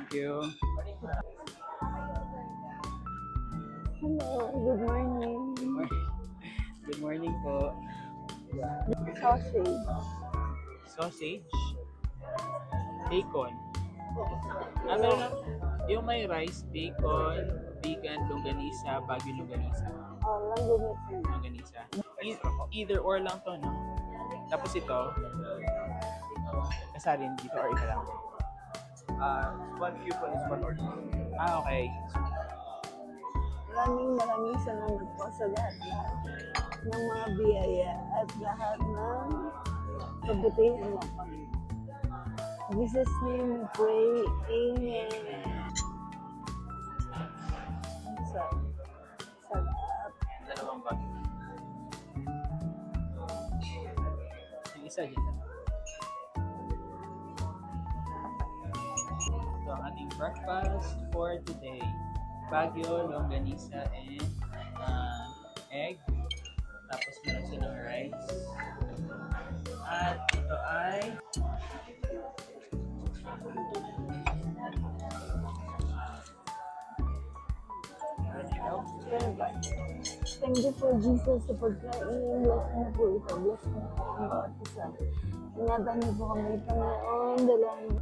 Thank you. Hello, good morning. Good morning po. Sausage. Sausage. Bacon. Meron lang. Yung may rice, bacon, vegan, longganisa, Baguio longganisa. Lang gumitin. Longganisa. Either or lang to, no? Tapos ito, kasarin dito or iba lang? One coupon is one order. Okay. Maraming salamat po sa lahat-lahat ng mga biyaya at lahat ng kabutihan mo kami. In Jesus' name we pray. Amen. Salamat. Dalawang bag. Yung isa dyan. Ito ang ating breakfast for today. Baguio, longganisa, and egg. Tapos meron silang rice. At ito ay Thank you for Jesus sa pagkain. Bless mo po ito. Bless mo po ang bawat isa. Ingatan niyo po kami, Panginoon. Dalangin mo.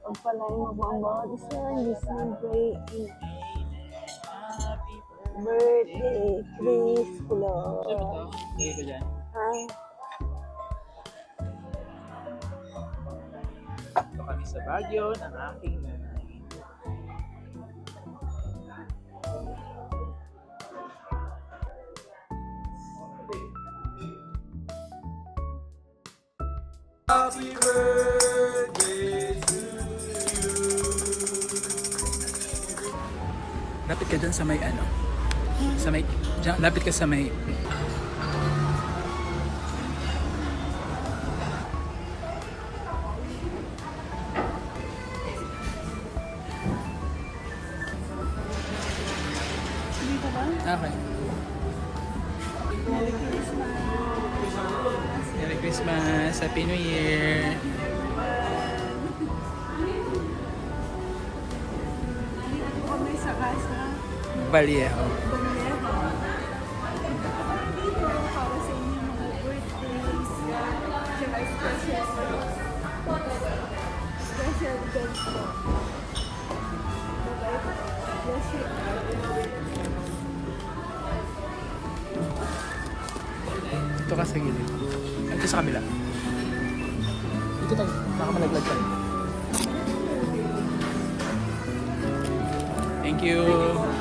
Pagpalain mo po ang bawat isa. In Jesus' name pray. Amen. Birthday, Chris Kulo. ito. Lagay ko dyan. Hi. Ito kami sa Baguio ng aking nanay. Happy birthday to you. Lapit ka dyan sa may ano? Sa may, dyan, lapit ka sa may... Dito ba? Okay. Merry Christmas. Merry Christmas! Happy New Year! Dito po kami sa casa. Vallejo. Banlejo. Dito para sa inyong mga birthdays. Tsaka special events po. Bye-bye po. Bless you. Ito ka sa gilid. Ito sa kabila. Dito tayo. Baka malaglag tayo. Thank you!